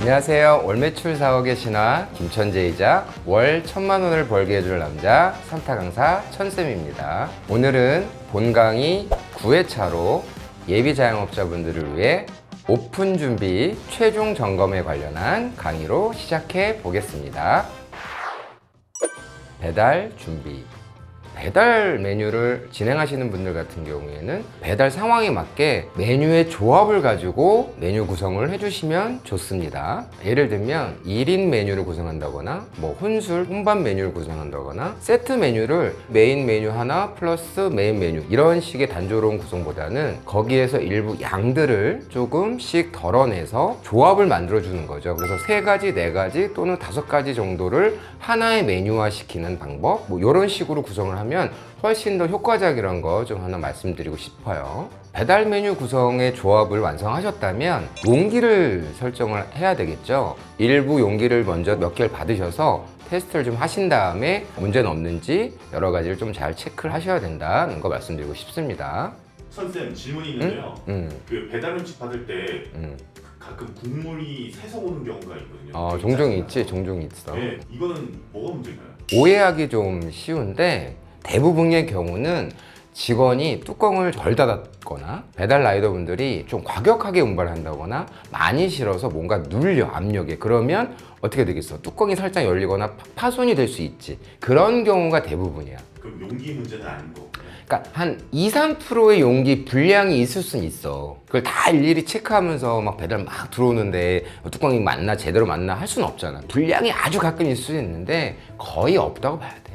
안녕하세요. 월 매출 4억의 신화 김천재이자 월 1,000만 원을 벌게 해줄 남자 산타 강사 천쌤입니다. 오늘은 본 강의 9회차로 예비 자영업자분들을 위해 오픈 준비 최종 점검에 관련한 강의로 시작해 보겠습니다. 배달 준비. 배달 메뉴를 진행하시는 분들 같은 경우에는 배달 상황에 맞게 메뉴의 조합을 가지고 메뉴 구성을 해주시면 좋습니다. 예를 들면 1인 메뉴를 구성한다거나 혼술, 혼밥 메뉴를 구성한다거나 세트 메뉴를 메인 메뉴 하나 플러스 메인 메뉴 이런 식의 단조로운 구성보다는 거기에서 일부 양들을 조금씩 덜어내서 조합을 만들어주는 거죠. 그래서 3가지, 4가지 또는 5가지 정도를 하나의 메뉴화 시키는 방법 이런 식으로 구성을 하면 훨씬 더 효과적이라는 거 좀 하나 말씀드리고 싶어요. 배달 메뉴 구성의 조합을 완성하셨다면 용기를 설정을 해야 되겠죠. 일부 용기를 먼저 몇 개를 받으셔서 테스트를 좀 하신 다음에 문제는 없는지 여러 가지를 좀 잘 체크를 하셔야 된다는 거 말씀드리고 싶습니다. 선생님 질문이 있는데요. 그 배달 음식 받을 때 가끔 국물이 새서 오는 경우가 있거든요. 종종 있지, 종종 있어. 네, 이거는 뭐가 문제인가요? 오해하기 좀 쉬운데 대부분의 경우는 직원이 뚜껑을 덜 닫았거나 배달 라이더분들이 좀 과격하게 운반을 한다거나 많이 실어서 뭔가 눌려 압력에 그러면 어떻게 되겠어? 뚜껑이 살짝 열리거나 파손이 될 수 있지. 그런 경우가 대부분이야. 그럼 용기 문제는 아닌 거고. 그러니까 한 2, 3%의 용기 분량이 있을 수는 있어. 그걸 다 일일이 체크하면서 막 배달 막 들어오는데 뚜껑이 맞나 제대로 맞나 할 수는 없잖아. 분량이 아주 가끔 있을 수 있는데 거의 없다고 봐야 돼.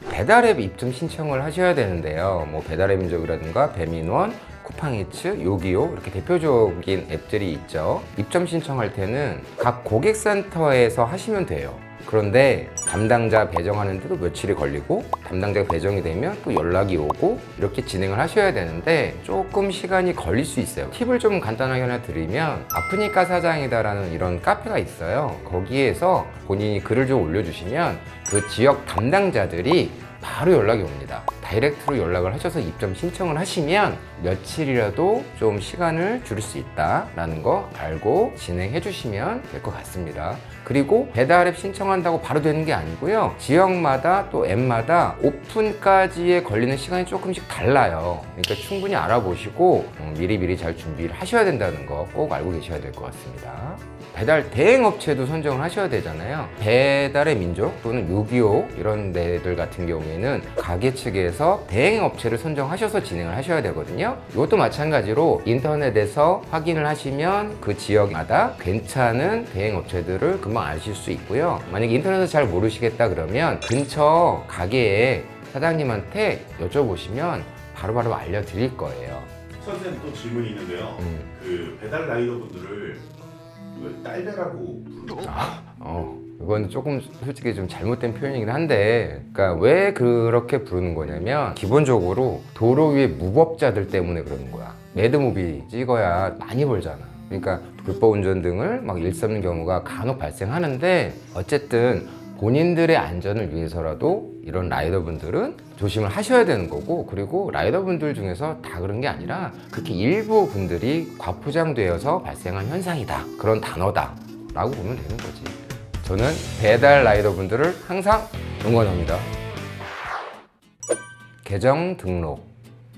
배달앱 입점 신청을 하셔야 되는데요. 배달앱 민족이라든가 배민원, 쿠팡이츠, 요기요 이렇게 대표적인 앱들이 있죠. 입점 신청할 때는 각 고객센터에서 하시면 돼요. 그런데 담당자 배정하는데도 며칠이 걸리고 담당자가 배정이 되면 또 연락이 오고 이렇게 진행을 하셔야 되는데 조금 시간이 걸릴 수 있어요. 팁을 좀 간단하게 하나 드리면 아프니까 사장이다라는 이런 카페가 있어요. 거기에서 본인이 글을 좀 올려주시면 그 지역 담당자들이 바로 연락이 옵니다. 다이렉트로 연락을 하셔서 입점 신청을 하시면 며칠이라도 좀 시간을 줄일 수 있다라는 거 알고 진행해 주시면 될 것 같습니다. 그리고 배달앱 신청한다고 바로 되는 게 아니고요. 지역마다 또 앱마다 오픈까지에 걸리는 시간이 조금씩 달라요. 그러니까 충분히 알아보시고 미리미리 잘 준비를 하셔야 된다는 거 꼭 알고 계셔야 될 것 같습니다. 배달 대행업체도 선정을 하셔야 되잖아요. 배달의 민족 또는 요기요 이런 데들 같은 경우에는 가게 측에서 대행업체를 선정하셔서 진행을 하셔야 되거든요. 이것도 마찬가지로 인터넷에서 확인을 하시면 그 지역마다 괜찮은 대행업체들을 금방 아실 수 있고요. 만약에 인터넷에서 잘 모르시겠다 그러면 근처 가게에 사장님한테 여쭤보시면 바로바로 알려드릴 거예요. 선생님 또 질문이 있는데요. 그 배달 라이더 분들을 왜 딸배라고 부르죠? 이건 조금 솔직히 좀 잘못된 표현이긴 한데 그러니까 왜 그렇게 부르는 거냐면 기본적으로 도로 위에 무법자들 때문에 그러는 거야. 매드무비 찍어야 많이 벌잖아. 그러니까 불법 운전 등을 막 일삼는 경우가 간혹 발생하는데 어쨌든 본인들의 안전을 위해서라도 이런 라이더분들은 조심을 하셔야 되는 거고 그리고 라이더분들 중에서 다 그런 게 아니라 그렇게 일부 분들이 과포장되어서 발생한 현상이다. 그런 단어다 라고 보면 되는 거지. 저는 배달 라이더분들을 항상 응원합니다. 계정 등록.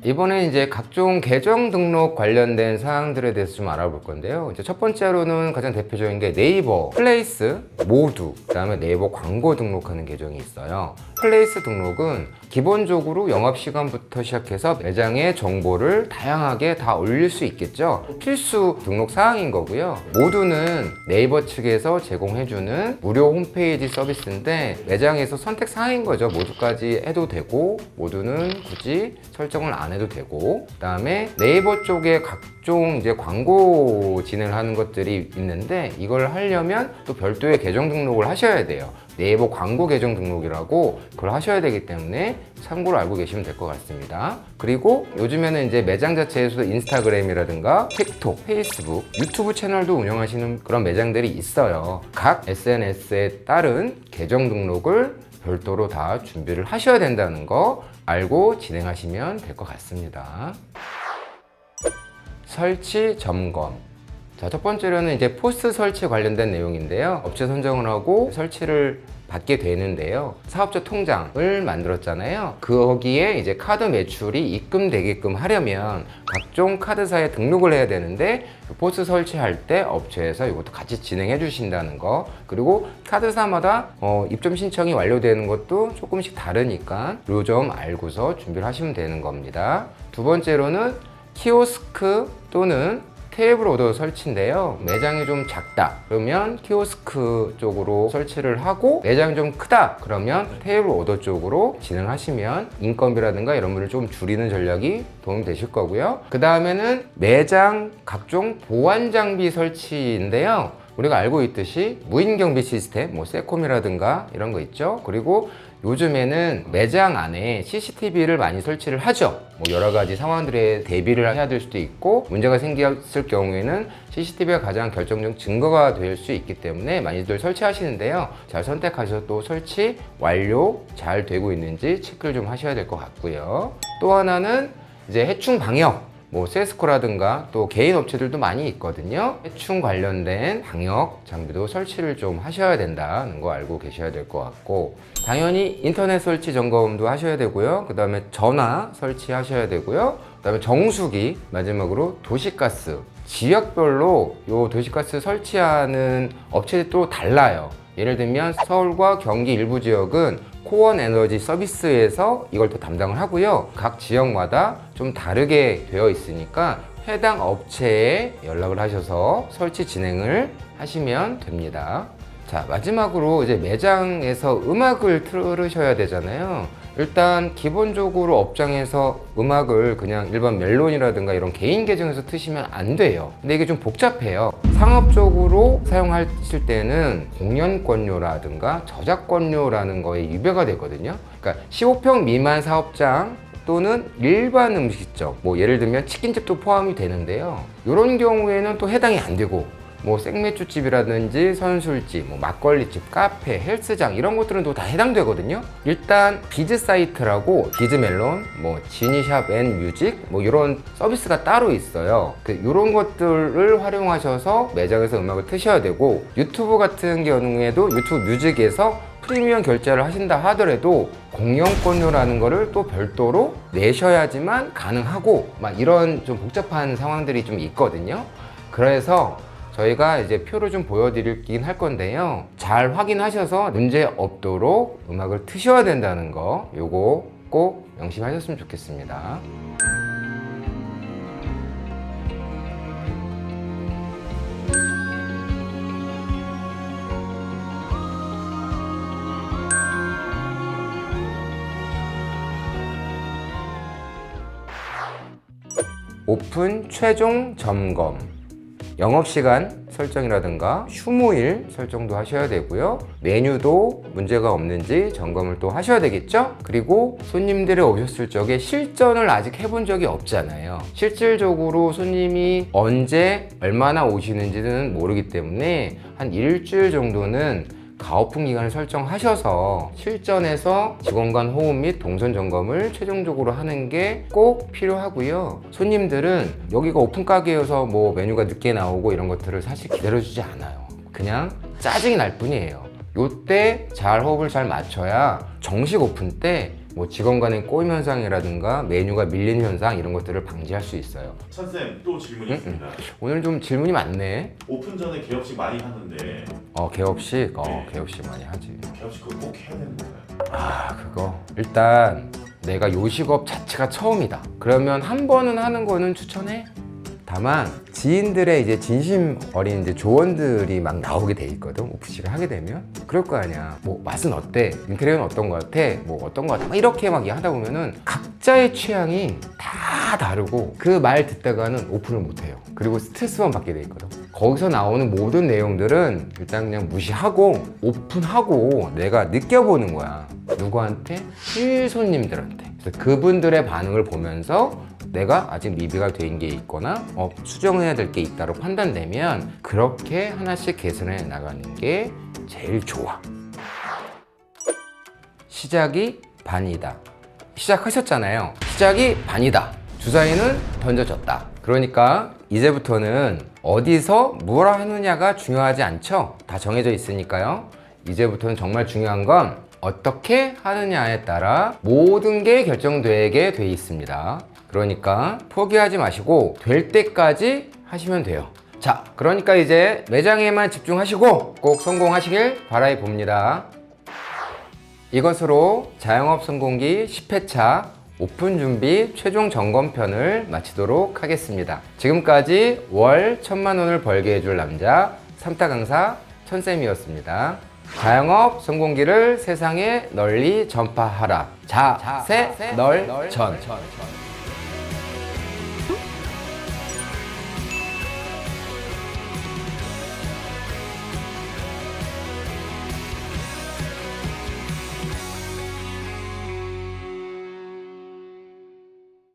이번에 이제 각종 계정 등록 관련된 사항들에 대해서 좀 알아볼 건데요. 이제 첫 번째로는 가장 대표적인 게 네이버 플레이스 모두, 그다음에 네이버 광고 등록하는 계정이 있어요. 플레이스 등록은 기본적으로 영업시간부터 시작해서 매장의 정보를 다양하게 다 올릴 수 있겠죠. 필수 등록 사항인 거고요. 모두는 네이버 측에서 제공해주는 무료 홈페이지 서비스인데 매장에서 선택 사항인 거죠. 모두까지 해도 되고 모두는 굳이 설정을 안 해도 되고 그다음에 네이버 쪽에 각종 이제 광고 진행을 하는 것들이 있는데 이걸 하려면 또 별도의 계정 등록을 하셔야 돼요. 네이버 광고 계정 등록이라고 그걸 하셔야 되기 때문에 참고로 알고 계시면 될 것 같습니다. 그리고 요즘에는 이제 매장 자체에서도 인스타그램이라든가 틱톡, 페이스북, 유튜브 채널도 운영하시는 그런 매장들이 있어요. 각 SNS에 따른 계정 등록을 별도로 다 준비를 하셔야 된다는 거 알고 진행하시면 될 것 같습니다. 설치 점검. 자, 첫 번째로는 이제 포스 설치 관련된 내용인데요. 업체 선정을 하고 설치를 받게 되는데요. 사업자 통장을 만들었잖아요. 거기에 이제 카드 매출이 입금되게끔 하려면 각종 카드사에 등록을 해야 되는데 포스 설치할 때 업체에서 이것도 같이 진행해 주신다는 거, 그리고 카드사마다 입점 신청이 완료되는 것도 조금씩 다르니까 요 점 알고서 준비를 하시면 되는 겁니다. 두 번째로는 키오스크 또는 테이블 오더 설치인데요. 매장이 좀 작다 그러면 키오스크 쪽으로 설치를 하고, 매장이 좀 크다 그러면 테이블 오더 쪽으로 진행하시면 인건비라든가 이런 거를 좀 줄이는 전략이 도움이 되실 거고요. 그 다음에는 매장 각종 보안 장비 설치인데요. 우리가 알고 있듯이 무인 경비 시스템, 뭐 세콤이라든가 이런 거 있죠. 그리고 요즘에는 매장 안에 CCTV를 많이 설치를 하죠. 뭐 여러 가지 상황들에 대비를 해야 될 수도 있고, 문제가 생겼을 경우에는 CCTV가 가장 결정적 증거가 될 수 있기 때문에 많이들 설치하시는데요. 잘 선택하셔서 또 설치 완료 잘 되고 있는지 체크를 좀 하셔야 될 것 같고요. 또 하나는 이제 해충 방역, 뭐 세스코라든가 또 개인 업체들도 많이 있거든요. 해충 관련된 방역 장비도 설치를 좀 하셔야 된다는 거 알고 계셔야 될 것 같고, 당연히 인터넷 설치 점검도 하셔야 되고요. 그 다음에 전화 설치하셔야 되고요. 그 다음에 정수기, 마지막으로 도시가스. 지역별로 요 도시가스 설치하는 업체들이 또 달라요. 예를 들면 서울과 경기 일부 지역은 코원 에너지 서비스에서 이걸 또 담당을 하고요. 각 지역마다 좀 다르게 되어 있으니까 해당 업체에 연락을 하셔서 설치 진행을 하시면 됩니다. 자, 마지막으로 이제 매장에서 음악을 틀으셔야 되잖아요. 일단 기본적으로 업장에서 음악을 그냥 일반 멜론이라든가 이런 개인 계정에서 트시면 안 돼요. 근데 이게 좀 복잡해요. 상업적으로 사용하실 때는 공연권료라든가 저작권료라는 거에 유배가 되거든요. 그러니까 15평 미만 사업장 또는 일반 음식점, 뭐 예를 들면 치킨집도 포함이 되는데요. 이런 경우에는 또 해당이 안 되고, 뭐 생맥주집이라든지 선술집, 뭐 막걸리집, 카페, 헬스장 이런 것들은 또 다 해당되거든요. 일단 비즈 사이트라고 비즈멜론, 뭐 지니샵 앤 뮤직 뭐 이런 서비스가 따로 있어요. 이런 것들을 활용하셔서 매장에서 음악을 트셔야 되고, 유튜브 같은 경우에도 유튜브 뮤직에서 프리미엄 결제를 하신다 하더라도 공연권료라는 거를 또 별도로 내셔야지만 가능하고, 막 이런 좀 복잡한 상황들이 좀 있거든요. 그래서 저희가 이제 표를 좀 보여드리긴 할 건데요. 잘 확인하셔서 문제 없도록 음악을 트셔야 된다는 거, 요거 꼭 명심하셨으면 좋겠습니다. 오픈 최종 점검. 영업시간 설정이라든가 휴무일 설정도 하셔야 되고요. 메뉴도 문제가 없는지 점검을 또 하셔야 되겠죠? 그리고 손님들이 오셨을 적에 실전을 아직 해본 적이 없잖아요. 실질적으로 손님이 언제 얼마나 오시는지는 모르기 때문에 한 일주일 정도는 가오픈 기간을 설정하셔서 실전에서 직원 간 호흡 및 동선 점검을 최종적으로 하는 게 꼭 필요하고요. 손님들은 여기가 오픈 가게여서 뭐 메뉴가 늦게 나오고 이런 것들을 사실 기다려주지 않아요. 그냥 짜증이 날 뿐이에요. 요때 잘 호흡을 잘 맞춰야 정식 오픈 때 뭐 직원 간의 꼬임 현상이라든가 메뉴가 밀리는 현상 이런 것들을 방지할 수 있어요. 찬쌤, 또 질문이 있습니다. 오늘 좀 질문이 많네. 오픈 전에 개업식 많이 하는데 개업식? 네. 개업식 많이 하지. 개업식 그거 꼭 해야 되는 건가요? 그거 일단 내가 요식업 자체가 처음이다 그러면 한 번은 하는 거는 추천해. 다만 지인들의 이제 진심 어린 이제 조언들이 막 나오게 돼 있거든. 오프식을 하게 되면 그럴 거 아니야. 뭐 맛은 어때? 인테리어는 어떤 거 같아? 뭐 어떤 거 같아? 막 이렇게 막 하다 보면은 각자의 취향이 다 다르고 그 말 듣다가는 오픈을 못 해요. 그리고 스트레스만 받게 돼 있거든. 거기서 나오는 모든 내용들은 일단 그냥 무시하고 오픈하고 내가 느껴보는 거야. 누구한테? 실손님들한테. 그래서 그분들의 반응을 보면서 내가 아직 미비가 된 게 있거나 수정해야 될 게 있다고 판단되면 그렇게 하나씩 개선해 나가는 게 제일 좋아. 시작이 반이다. 시작하셨잖아요. 시작이 반이다. 주사위는 던져졌다. 그러니까 이제부터는 어디서 뭘 하느냐가 중요하지 않죠? 다 정해져 있으니까요. 이제부터는 정말 중요한 건 어떻게 하느냐에 따라 모든 게 결정되게 돼 있습니다. 그러니까 포기하지 마시고 될 때까지 하시면 돼요. 자, 그러니까 이제 매장에만 집중하시고 꼭 성공하시길 바라봅니다. 이것으로 자영업 성공기 10회차 오픈 준비 최종 점검편을 마치도록 하겠습니다. 지금까지 월 1000만 원을 벌게 해줄 남자 삼타 강사 천쌤이었습니다. 자영업 성공기를 세상에 널리 전파하라. 자세 널전.